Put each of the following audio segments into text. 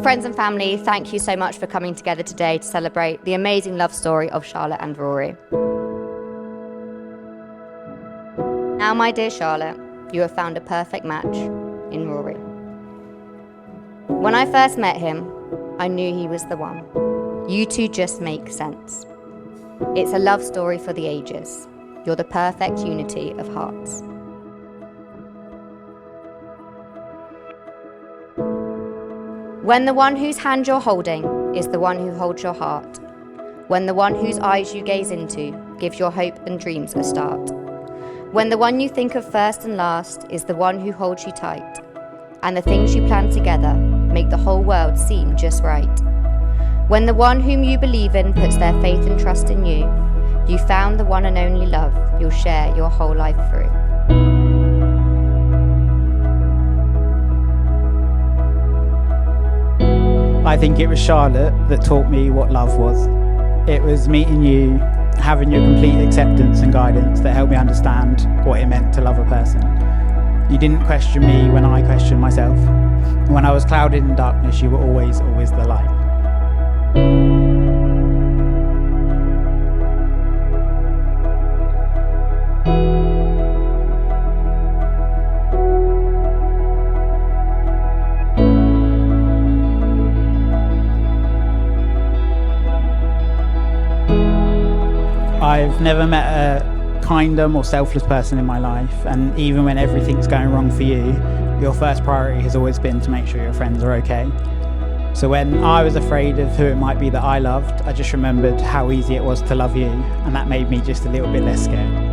Friends and family, thank you so much for coming together today to celebrate the amazing love story of Charlotte and Rory. Now, my dear Charlotte, you have found a perfect match in Rory. When I first met him, I knew he was the one. You two just make sense. It's a love story for the ages. You're the perfect unity of hearts. When the one whose hand you're holding is the one who holds your heart, when the one whose eyes you gaze into gives your hope and dreams a start, when the one you think of first and last is the one who holds you tight, and the things you plan together make the whole world seem just right, when the one whom you believe in puts their faith and trust in you, you found the one and only love you'll share your whole life through. I think it was Charlotte that taught me what love was. It was meeting you, having your complete acceptance and guidance that helped me understand what it meant to love a person. You didn't question me when I questioned myself. When I was clouded in darkness, you were always the light. I've never met a kinder, more selfless person in my life, and even when everything's going wrong for you, your first priority has always been to make sure your friends are okay. So when I was afraid of who it might be that I loved, I just remembered how easy it was to love you, and that made me just a little bit less scared.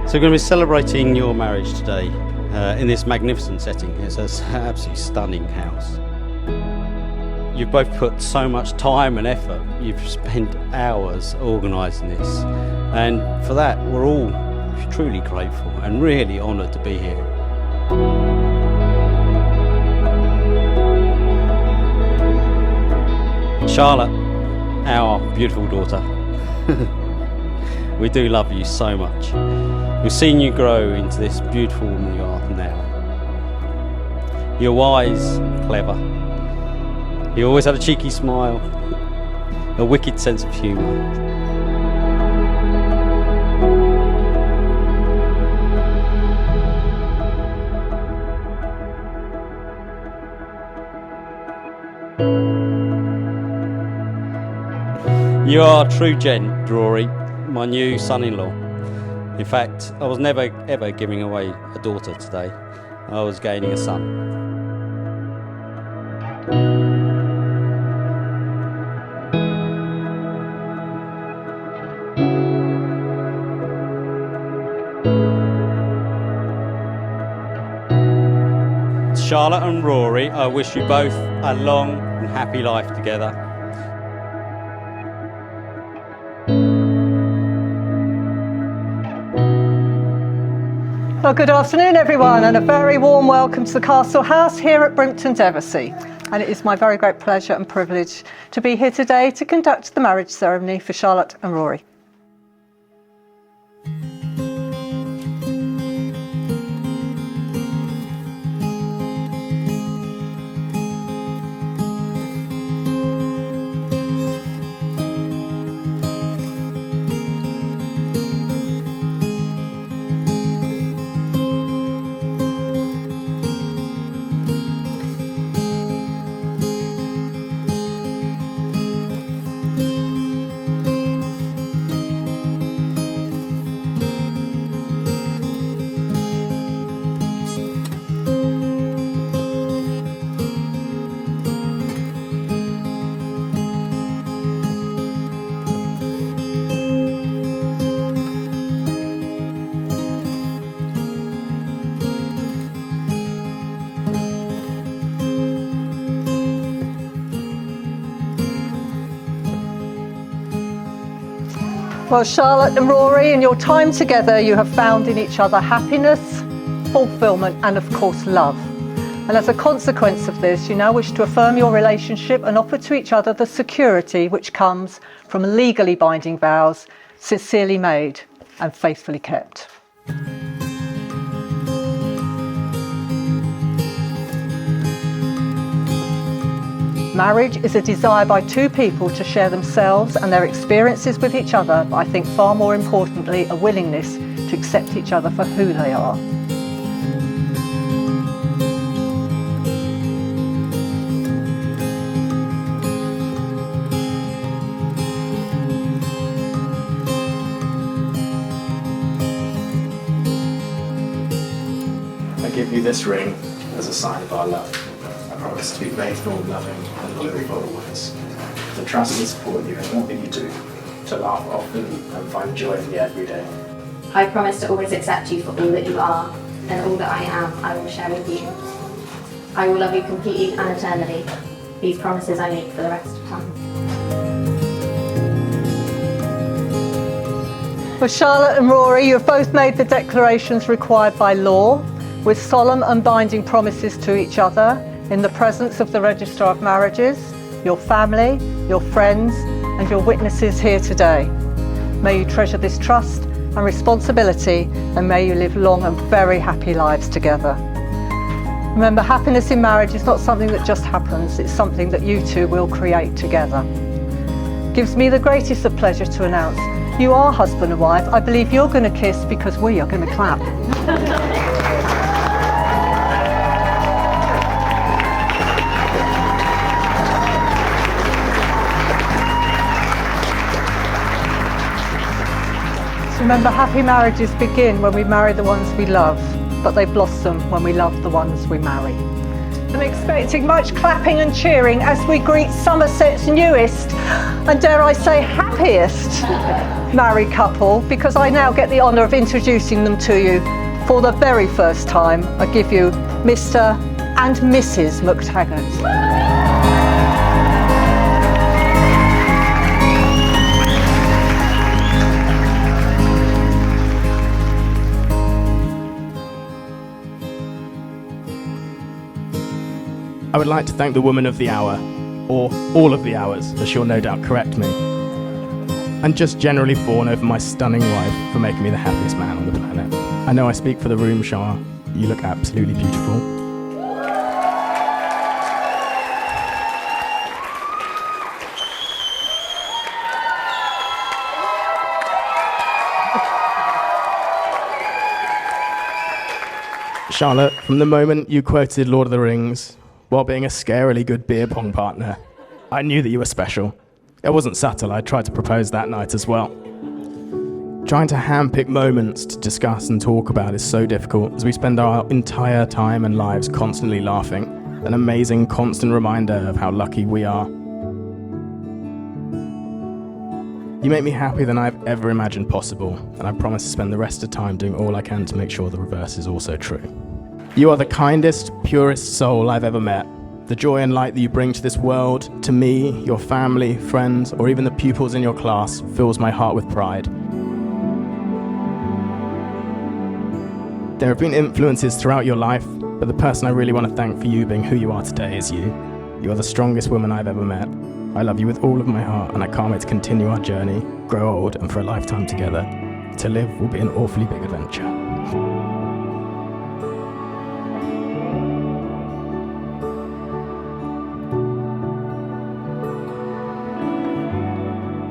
So we're going to be celebrating your marriage today in this magnificent setting. It's an absolutely stunning house. You've both put so much time and effort. You've spent hours organising this, and for that we're all truly grateful and really honoured to be here. Charlotte, our beautiful daughter, we do love you so much. We've seen you grow into this beautiful woman you are now. You're wise, clever. You always had a cheeky smile, a wicked sense of humour. You are a true gent, Rory, my new son-in-law. In fact, I was never ever giving away a daughter today. I was gaining a son. Charlotte and Rory, I wish you both a long and happy life together. Well, good afternoon everyone, and a very warm welcome to the Castle House here at Brympton, Devonshire. And it is my very great pleasure and privilege to be here today to conduct the marriage ceremony for Charlotte and Rory. Well, Charlotte and Rory, in your time together, you have found in each other happiness, fulfilment, and of course love. And as a consequence of this, you now wish to affirm your relationship and offer to each other the security which comes from legally binding vows, sincerely made and faithfully kept. Marriage is a desire by two people to share themselves and their experiences with each other, but I think far more importantly, a willingness to accept each other for who they are. I give you this ring as a sign of our love. I promise to be faithful, loving, and loyal always. To trust and support you in all that you do. To laugh often and find joy in the everyday. I promise to always accept you for all that you are, and all that I am I will share with you. I will love you completely and eternally. These promises I make for the rest of time. For Charlotte and Rory, you have both made the declarations required by law, with solemn and binding promises to each other in the presence of the Registrar of Marriages, your family, your friends, and your witnesses here today. May you treasure this trust and responsibility, and may you live long and very happy lives together. Remember, happiness in marriage is not something that just happens, it's something that you two will create together. It gives me the greatest of pleasure to announce you are husband and wife. I believe you're going to kiss because we are going to clap. Remember, happy marriages begin when we marry the ones we love, but they blossom when we love the ones we marry. I'm expecting much clapping and cheering as we greet Somerset's newest, and dare I say happiest, married couple, because I now get the honour of introducing them to you for the very first time. I give you Mr and Mrs MacTaggart. I would like to thank the woman of the hour, or all of the hours, as she'll no doubt correct me, and just generally fawn over my stunning wife for making me the happiest man on the planet. I know I speak for the room, Shah. You look absolutely beautiful. Charlotte, from the moment you quoted Lord of the Rings, while being a scarily good beer pong partner, I knew that you were special. It wasn't subtle, I tried to propose that night as well. Trying to handpick moments to discuss and talk about is so difficult, as we spend our entire time and lives constantly laughing, an amazing constant reminder of how lucky we are. You make me happier than I've ever imagined possible, and I promise to spend the rest of the time doing all I can to make sure the reverse is also true. You are the kindest, purest soul I've ever met. The joy and light that you bring to this world, to me, your family, friends, or even the pupils in your class, fills my heart with pride. There have been influences throughout your life, but the person I really want to thank for you being who you are today is you. You are the strongest woman I've ever met. I love you with all of my heart, and I can't wait to continue our journey, grow old, and for a lifetime together. To live will be an awfully big adventure.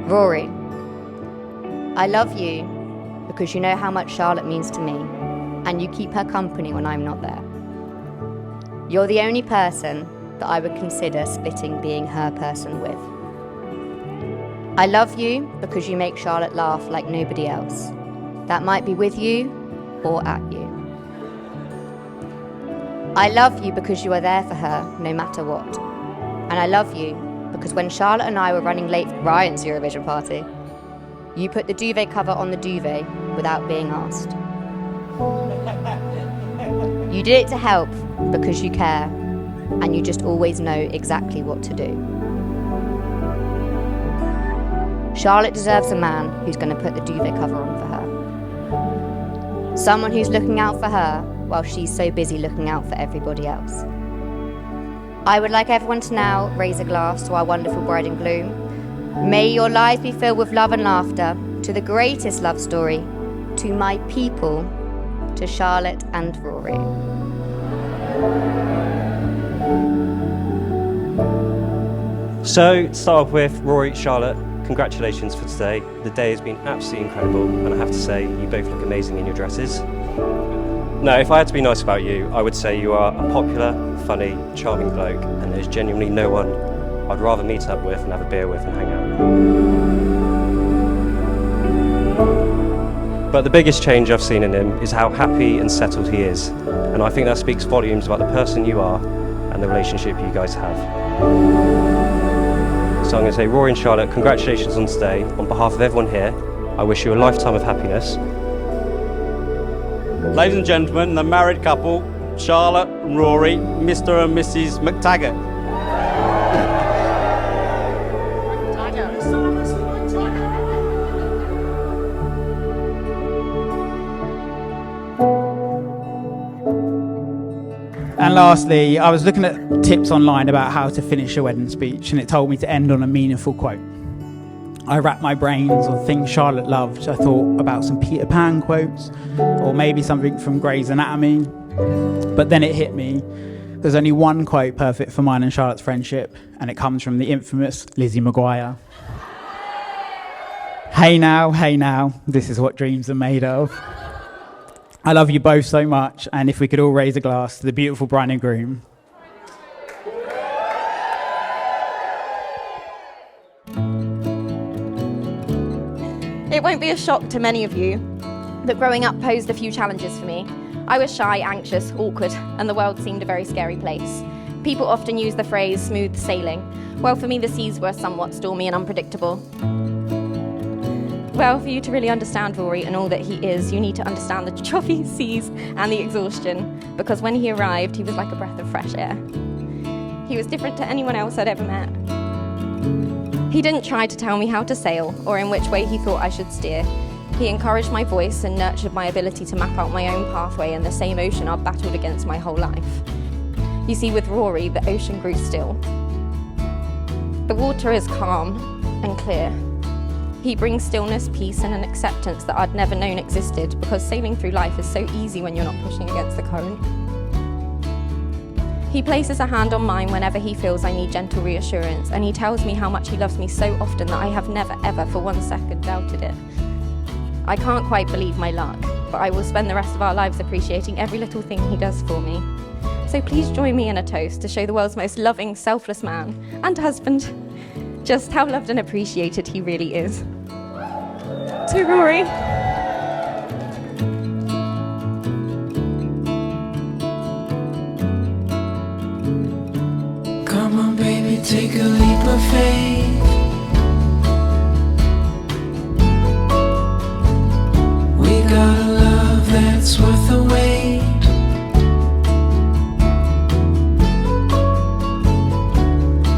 Rory, I love you because you know how much Charlotte means to me, and you keep her company when I'm not there. You're the only person that I would consider splitting being her person with. I love you because you make Charlotte laugh like nobody else. That might be with you or at you. I love you because you are there for her no matter what. And I love you because when Charlotte and I were running late for Ryan's Eurovision party, you put the duvet cover on the duvet without being asked. You did it to help because you care, and you just always know exactly what to do. Charlotte deserves a man who's going to put the duvet cover on for her. Someone who's looking out for her while she's so busy looking out for everybody else. I would like everyone to now raise a glass to our wonderful bride and groom. May your lives be filled with love and laughter, to the greatest love story, to my people, to Charlotte and Rory. So, to start off with, Rory, Charlotte, congratulations for today. The day has been absolutely incredible, and I have to say, you both look amazing in your dresses. Now, if I had to be nice about you, I would say you are a popular, funny, charming bloke, and there's genuinely no one I'd rather meet up with and have a beer with and hang out. But the biggest change I've seen in him is how happy and settled he is, and I think that speaks volumes about the person you are and the relationship you guys have. So I'm going to say, Rory and Charlotte, congratulations on today. On behalf of everyone here, I wish you a lifetime of happiness. Ladies and gentlemen, the married couple, Charlotte and Rory, Mr and Mrs MacTaggart. And lastly, I was looking at tips online about how to finish a wedding speech, and it told me to end on a meaningful quote. I racked my brains on things Charlotte loved. I thought about some Peter Pan quotes, or maybe something from Grey's Anatomy. But then it hit me. There's only one quote perfect for mine and Charlotte's friendship, and it comes from the infamous Lizzie McGuire. Hey now, this is what dreams are made of. I love you both so much, and if we could all raise a glass to the beautiful bride and groom. It won't be a shock to many of you that growing up posed a few challenges for me. I was shy, anxious, awkward, and the world seemed a very scary place. People often use the phrase smooth sailing. Well, for me, the seas were somewhat stormy and unpredictable. Well, for you to really understand Rory and all that he is, you need to understand the choppy seas and the exhaustion, because when he arrived, he was like a breath of fresh air. He was different to anyone else I'd ever met. He didn't try to tell me how to sail or in which way he thought I should steer. He encouraged my voice and nurtured my ability to map out my own pathway in the same ocean I've battled against my whole life. You see, with Rory, the ocean grew still. The water is calm and clear. He brings stillness, peace, and an acceptance that I'd never known existed, because sailing through life is so easy when you're not pushing against the current. He places a hand on mine whenever he feels I need gentle reassurance, and he tells me how much he loves me so often that I have never, ever for 1 second doubted it. I can't quite believe my luck, but I will spend the rest of our lives appreciating every little thing he does for me. So please join me in a toast to show the world's most loving, selfless man and husband just how loved and appreciated he really is. To Rory. Come on, baby, take a leap of faith. We got a love that's worth the wait.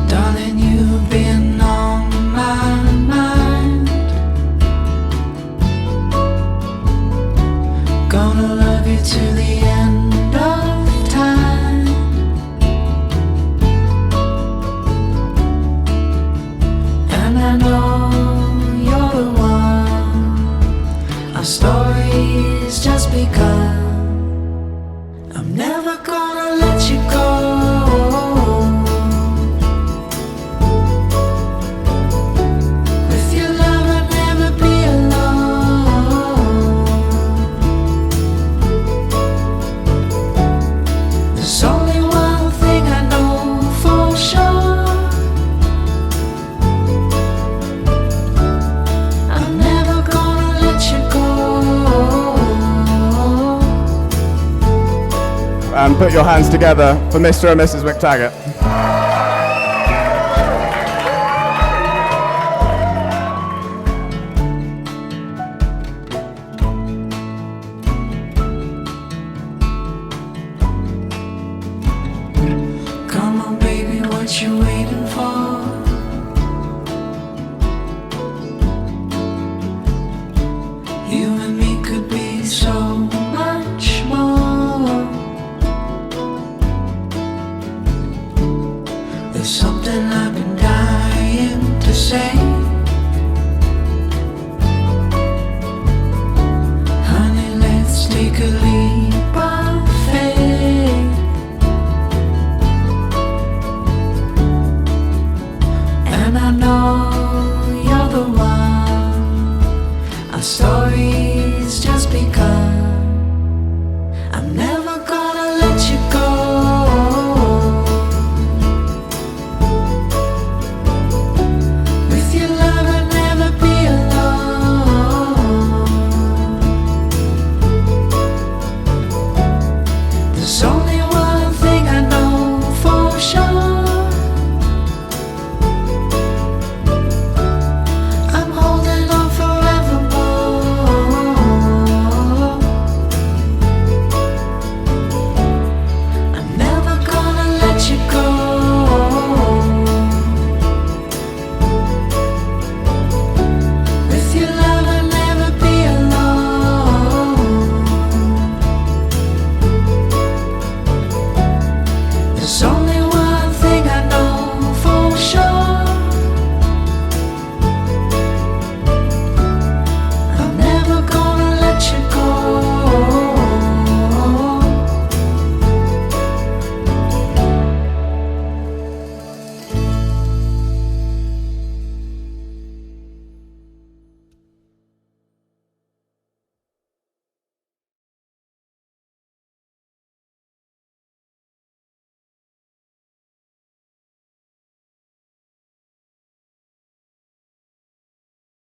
Darling, you've been on my mind. Gonna love you to the end of time. And I know you're the one. Our story's just begun. I'm never gonna let you go. With your love I'd never be alone. There's only one thing I know for sure. I'm never gonna let you go. And put your hands together for Mr and Mrs MacTaggart. Come on, baby, what you waiting for? You and me could be so much more. the same.